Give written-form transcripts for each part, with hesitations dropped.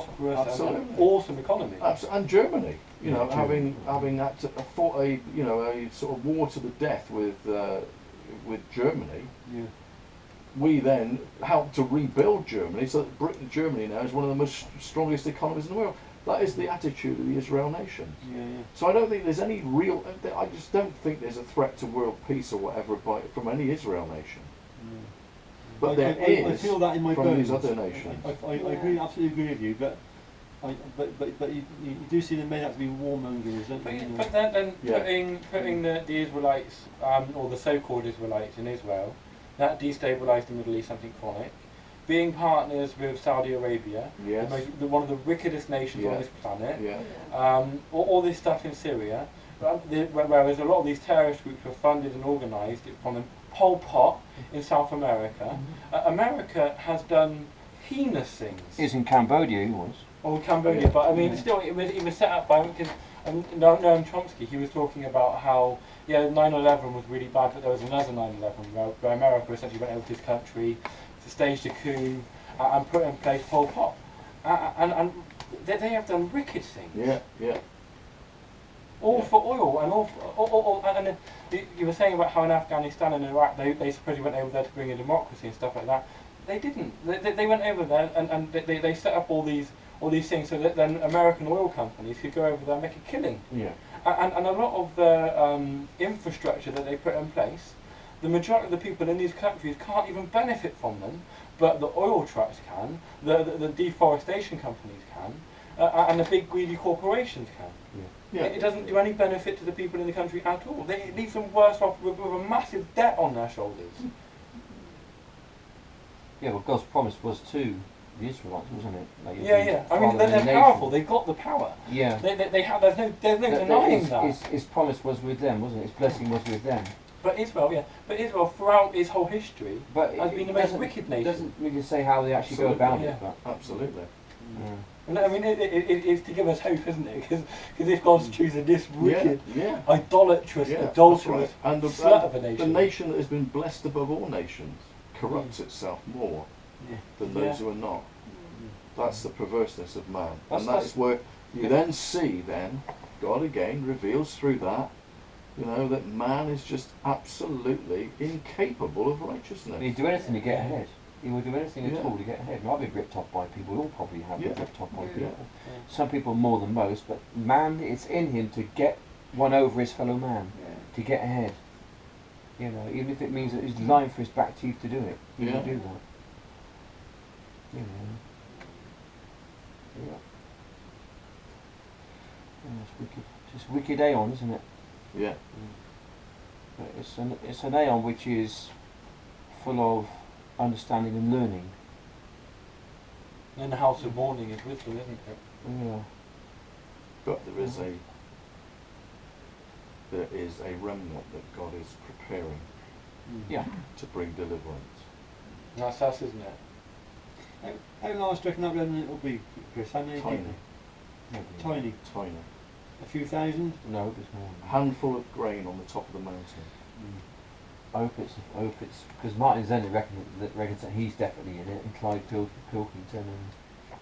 prosperous and awesome economy. And Germany, you know, having fought a sort of war to the death with Germany. Yeah. We then helped to rebuild Germany, so that Germany now is one of the most strongest economies in the world. That is the attitude of the Israel nation. Yeah. So I don't think there's any real. I just don't think there's a threat to world peace or whatever from any Israel nation. Yeah. But there is. I feel that in my from bones. these other nations. I agree, absolutely agree with you, but you do see them made out to be warmongers, don't you? But then putting the Israelites or the so-called Israelites in Israel, that destabilised the Middle East something chronic. Being partners with Saudi Arabia, one of the wickedest nations on this planet, all this stuff in Syria, whereas a lot of these terrorist groups were funded and organised from Pol Pot in South America. America has done heinous things. He's in Cambodia, he was. Or Cambodia, but I mean, still, it was set up by, because Noam Chomsky, he was talking about how, 9/11 was really bad, but there was another 9/11 where America essentially went over to his country, staged a coup, and put in place Pol Pot. And they have done wicked things. All for oil, and and you were saying about how in Afghanistan and Iraq they supposedly went over there to bring in democracy and stuff like that. They didn't. They went over there and they set up all these things so that then American oil companies could go over there and make a killing. And a lot of the infrastructure that they put in place, the majority of the people in these countries can't even benefit from them, but the oil trucks can, the deforestation companies can, and the big greedy corporations can. It doesn't do any benefit to the people in the country at all. It leaves them worse off with a massive debt on their shoulders. Yeah, well, God's promise was to the Israelites, wasn't it? Like I mean, they're powerful. They've got the power. Yeah. They have. There's no denying that. His promise was with them, wasn't it? His blessing was with them. But Israel throughout its whole history has been the most wicked nation. It doesn't really say how they actually go about it. But absolutely. I mean, it's to give us hope, isn't it? Because if God's choosing this wicked, idolatrous, adulterous, and slut of a nation, the nation that has been blessed above all nations corrupts itself more than those who are not. That's the perverseness of man, and that's where you then see God again reveals through that, that man is just absolutely incapable of righteousness. He'd do anything to get ahead. He would do anything at all to get ahead. Might be ripped off by people. We'll probably have been ripped off by people. Some people more than most, but man, it's in him to get one over his fellow man, to get ahead. Even if it means that he's lying for his back teeth to do it, he will do that. It's wicked. It's wicked aeon, isn't it? Yeah. But it's an aeon which is full of understanding and learning. And the house of mourning is wisdom, isn't it? Yeah. But there is a remnant that God is preparing to bring deliverance. That's us, isn't it? How large do you reckon that remnant will be, Chris? How many? Tiny. A few thousand? No, there's more. A handful of grain on the top of the mountain. I hope it's because Martin Zenner reckons that he's definitely in it, and Clyde Pilkington and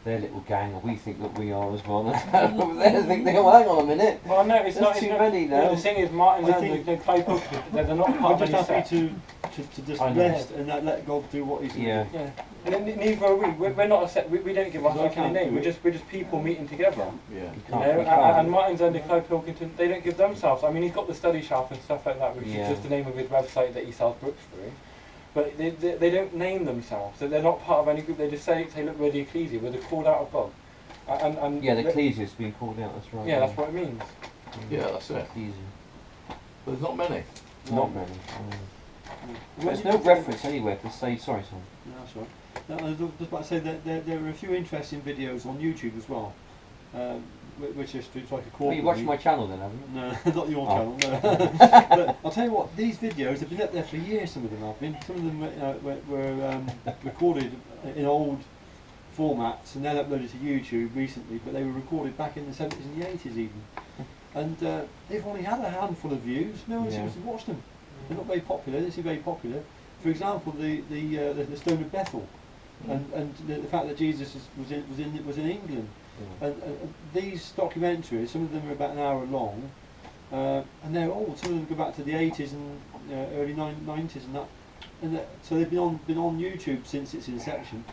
their little gang, and we think that we are as well. They think, hang on a minute. Well, no, it's not too many now. The thing is, Martin Zenner, Clyde Pilkington, they're not part of any set. I'm just happy to just rest and let God do what He's doing. Yeah. And neither are we. We're not a set. We don't give ourselves any name. We're just people meeting together. And Martin Zenner, Clyde Pilkington, they don't give themselves. I mean, he's got the study shelf and stuff like that, which is just the name of his website that he sells books through. But they don't name themselves. So they're not part of any group. They just say, look, we're the ecclesia. We're the called out of God. And the ecclesia is being called out. That's right. Yeah, that's what it means. Yeah, that's it. Ecclesia. But there's not many. Not many. There's no reference anywhere to say. Sorry, son. No, that's right. I was just about to say that there are a few interesting videos on YouTube as well, which is like a call. You watched my channel then, haven't you? No, not your channel. No. But I'll tell you what, these videos have been up there for years. Some of them have been. Some of them were recorded in old formats and then uploaded to YouTube recently. But they were recorded back in the 70s and the 80s even. And they've only had a handful of views. No one seems to watch them. They're not very popular. They seem very popular. For example, the Stone of Bethel. and the fact that Jesus was in England, and these documentaries, some of them are about an hour long, and they're old. Some of them go back to the 80s and early 90s and that, so they've been on YouTube since its inception,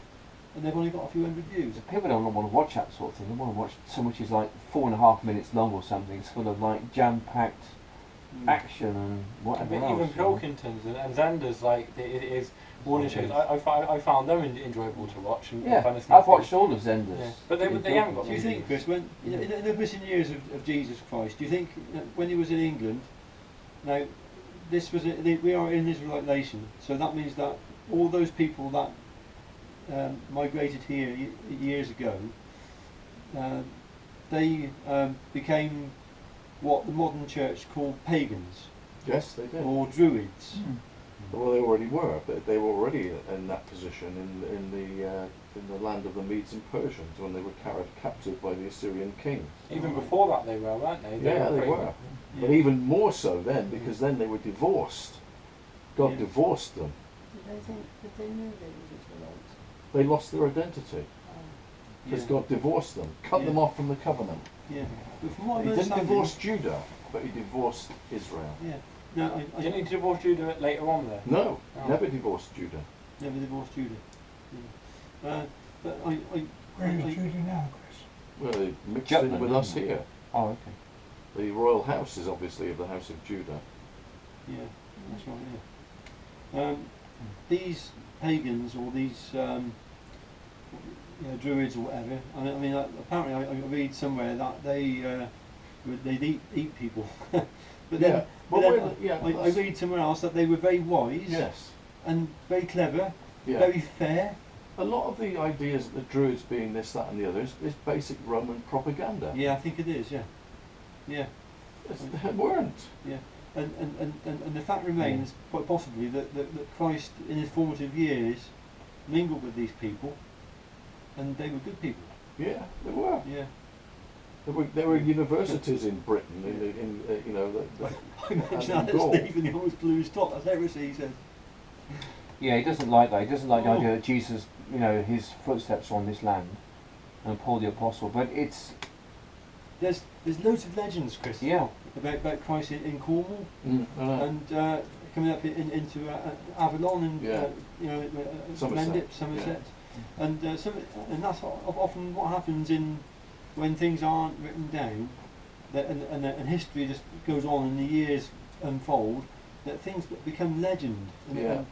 and they've only got a few hundred views. People don't want to watch that sort of thing. They want to watch something which is like 4.5 minutes long or something. It's full of like jam-packed action and whatever else. Even Pilkingtons and Xander's, like it is warning shows. I found them enjoyable to watch. And I've watched all of Xander's. Yeah. But they haven't got. Do you think, Chris, when in the missing years of Jesus Christ, do you think when he was in England, now this was we are an Israelite nation, so that means that all those people that migrated here years ago, they became what the modern church called pagans. Yes, they did. Or druids. Well, they already were, but they were already in that position in the land of the Medes and Persians when they were carried captive by the Assyrian kings. Even before that, they were, weren't they? They were. But even more so then, because then they were divorced. God divorced them. Did they know they were Israelites? They lost their identity because God divorced them, cut them off from the covenant. Yeah. But from what He didn't divorce Judah, but he divorced Israel. Yeah. No, Didn't he divorce Judah later on there? No, never divorced Judah. Never divorced Judah. Yeah. But Where is Judah now, Chris? Well, they mixed in with us here. Oh, okay. The royal house is obviously of the house of Judah. Yeah, that's right. Yeah. These pagans or these druids or whatever. I mean, apparently I read somewhere that they'd eat people. But then, I read somewhere else that they were very wise. Yes. And very clever. Yeah. Very fair. A lot of the ideas of the Druids being this, that, and the other is basic Roman propaganda. Yeah, I think it is. Yeah. Yeah. They weren't. Yeah. And the fact remains, quite possibly, that Christ in his formative years mingled with these people, and they were good people. Yeah, they were. Yeah. There were universities in Britain, I mentioned that Stephen, he always blew his top. That's heresy, he says. Yeah, he doesn't like that. He doesn't like the idea that Jesus, his footsteps are on this land, and Paul the Apostle. But there's loads of legends, Chris. Yeah. About Christ in Cornwall, and coming up into Avalon and Somerset, and that's often what happens when things aren't written down, and history just goes on and the years unfold, that things become legend. And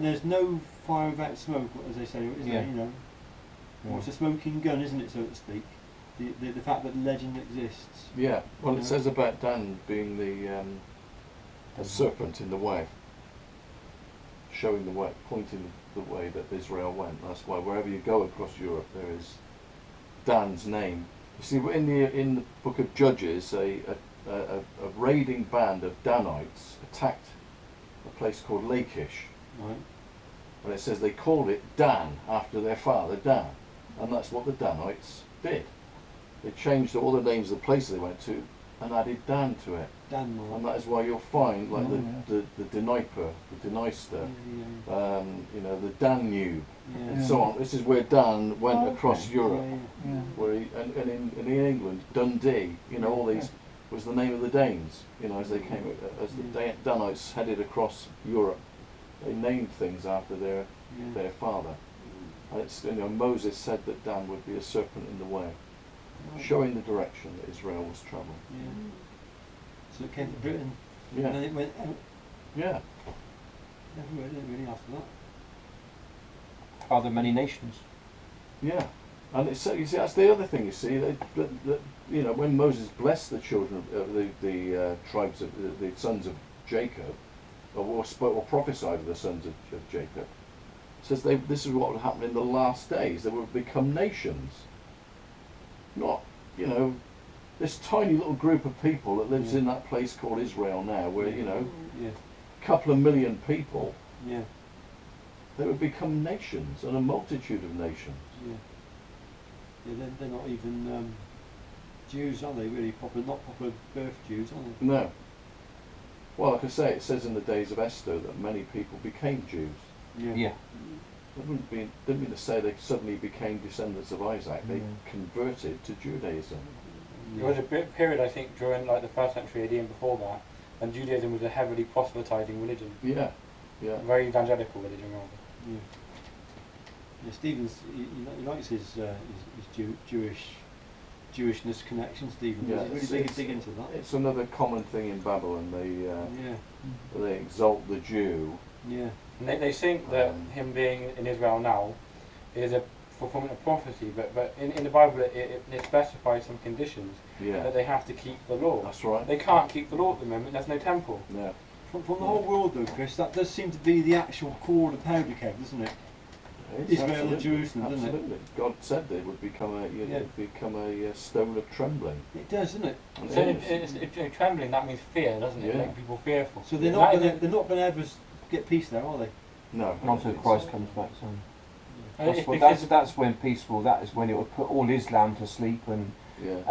there's no fire without smoke, as they say, isn't there? Or it's a smoking gun, isn't it, so to speak? The fact that legend exists. Yeah. Well, it says about Dan being the serpent in the way, showing the way, pointing the way that Israel went. That's why wherever you go across Europe, there is Dan's name. You see, in the book of Judges, a raiding band of Danites attacked a place called Lachish. Right. And it says they called it Dan after their father Dan, and that's what the Danites did. They changed all the names of the places they went to and added Dan to it. Danmar. And that is why you'll find like the Dnieper, the Dniester, the Danube, and so on. This is where Dan went across Europe. Where and in England, Dundee, all these was the name of the Danes. As they came, as the Danites headed across Europe, they named things after their father. And it's Moses said that Dan would be a serpent in the way, showing the direction that Israel was travelling. Yeah. So it came to Britain. Yeah. And then it went out. Yeah. Everywhere, didn't it, really, after that? Are there many nations? Yeah. And you see, that's the other thing. You see, that when Moses blessed the children of the tribes of the sons of Jacob, or prophesied of the sons of Jacob, says this is what would happen in the last days. They would become nations. Not, this tiny little group of people that lives in that place called Israel now, where a couple of million people. Yeah. They would become nations, and a multitude of nations. Yeah. Yeah, they're not even Jews, are they? Really not proper birth Jews, are they? No. Well, like I say, it says in the days of Esther that many people became Jews. Yeah. Didn't mean to say they suddenly became descendants of Isaac. They converted to Judaism. There was a period, I think, during like the 1st century AD and before that, when Judaism was a heavily proselytizing religion. Yeah, yeah. Very evangelical religion, rather. Yeah. Yeah, Stephen's he likes his Jewishness connection. Stephen, Yeah, he's really big into that. It's another common thing in Babylon. They exalt the Jew. Yeah. And they think that him being in Israel now is a fulfillment of prophecy, but in the Bible it specifies some conditions that they have to keep the law. That's right. They can't keep the law at the moment. There's no temple. Yeah. From the whole world, though, Chris, that does seem to be the actual core of the powder keg, doesn't it? Israel and Jerusalem, doesn't it? Absolutely. God said they would become a stone of trembling. It does, doesn't it? And So it is. trembling, that means fear, doesn't it? Yeah. Make people fearful. So they're not going to ever get peace there, are they? No. Not until Christ comes back, so. And That's when peaceful. That is when it will put all Islam to sleep and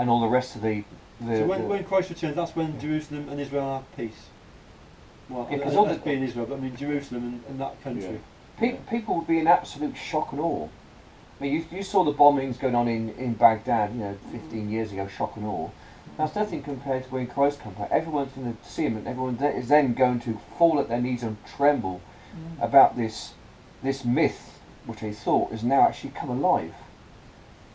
all the rest of the. So when Christ returns, that's when Jerusalem and Israel have peace. Well, Yeah, yeah, that's being Israel, but I mean Jerusalem and that country. People would be in absolute shock and awe. I mean, you saw the bombings going on in Baghdad, 15 years ago, shock and awe. That's nothing compared to when Christ comes back. Everyone's going to see him, and everyone is then going to fall at their knees and tremble about this myth, which they thought has now actually come alive.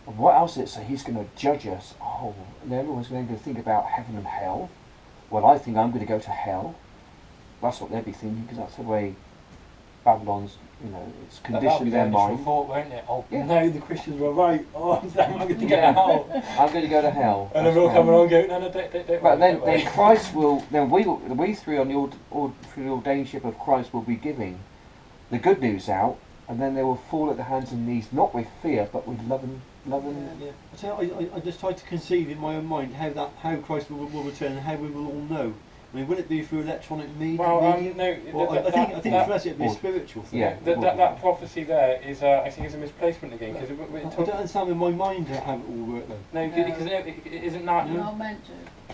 And what else is it? So he's going to judge us. Oh, and everyone's going to think about heaven and hell. Well, I think I'm going to go to hell. That's what they'd be thinking, because that's the way Babylon's, it's conditioned their mind. Thought, won't it? Oh, Yeah. no, the Christians were right. Oh, I'm going to go to hell. I'm going to go to hell. And then we'll come along and go, no, don't. But then Christ will, we three on through the ordainship of Christ will be giving the good news out, and then they will fall at the hands and knees, not with fear, but with love and. Yeah. I just tried to conceive in my own mind how Christ will return and how we will all know. I mean, would it be through electronic media? Well, I think for us it'd be a spiritual thing. Yeah. That prophecy there is, I think, is a misplacement again. Because I don't understand in my mind how it all works though. No, because isn't that? You're not meant to.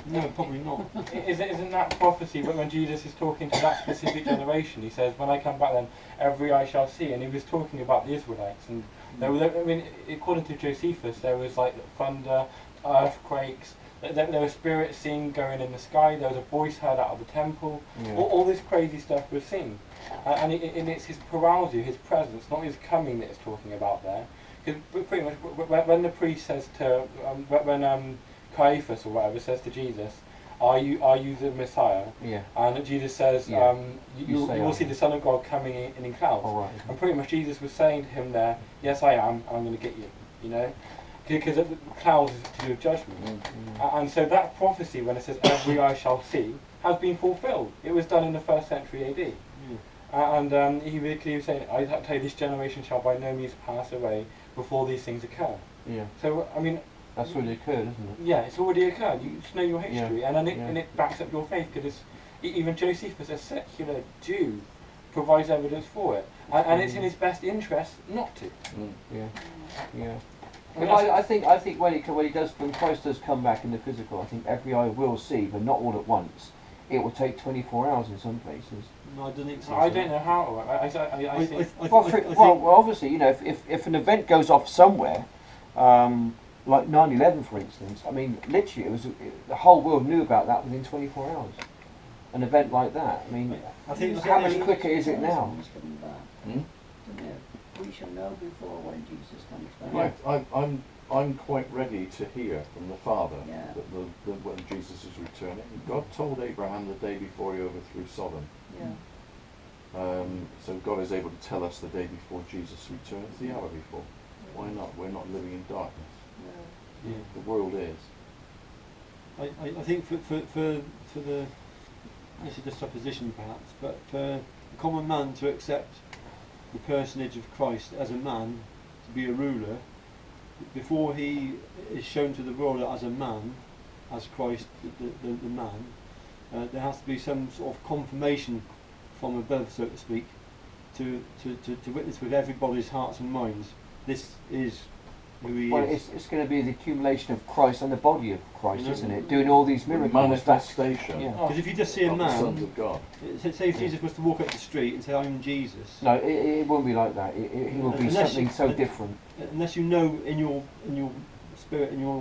No, probably not. Isn't that prophecy when Jesus is talking to that specific generation? He says, "When I come back, then every eye shall see." And he was talking about the Israelites, and there was, according to Josephus, there was like thunder, earthquakes. There were spirits seen going in the sky. There was a voice heard out of the temple. Yeah. All this crazy stuff was seen, and it's his parousia, his presence, not his coming, that it's talking about there. Because pretty much when the priest says to when Caiaphas or whatever says to Jesus, "Are you the Messiah?" Yeah. And Jesus says, Yeah. "You will see the Son of God coming in clouds." All right. And pretty much Jesus was saying to him there, "Yes, I am. I'm going to get you." Because the clouds is to do with judgment. And so that prophecy, when it says every eye shall see, has been fulfilled. It was done in the 1st century AD. And he was saying, "I tell you, this generation shall by no means pass away before these things occur." Yeah. So, I mean... That's really occurred, isn't it? Yeah, it's already occurred. You just know your history, Yeah. and it backs up your faith, because even Josephus, a secular Jew, provides evidence for it. And it's in his best interest not to. Yeah. Yeah. I think when Christ does come back in the physical, I think every eye will see, but not all at once. It will take 24 hours in some places. No, I don't think so. I don't know how. I think... Well, obviously, if an event goes off somewhere, like 9/11, for instance, I mean, literally, the whole world knew about that within 24 hours. An event like that. I mean, how much quicker is it now? We shall know before when Jesus comes back. Yeah, I'm quite ready to hear from the Father Yeah. that when Jesus is returning. God told Abraham the day before he overthrew Sodom. Yeah. So God is able to tell us the day before Jesus returns, the hour before. Why not? We're not living in darkness. Yeah. Yeah. The world is. I think for the, this is a supposition perhaps, but for the common man to accept the personage of Christ as a man, to be a ruler, before he is shown to the world as a man, as Christ, the man, there has to be some sort of confirmation from above, so to speak, to witness with everybody's hearts and minds, this is who he Well, is. it's going to be the accumulation of Christ and the body of Christ, Mhm. isn't it? Doing all these The miracles. manifestation Yeah. Because if you just see a of the sons man, of God. say if Jesus was to walk up the street and say, "I'm Jesus," No, it won't be like that. It will be Unless something you- so different. unless you know in your spirit, in your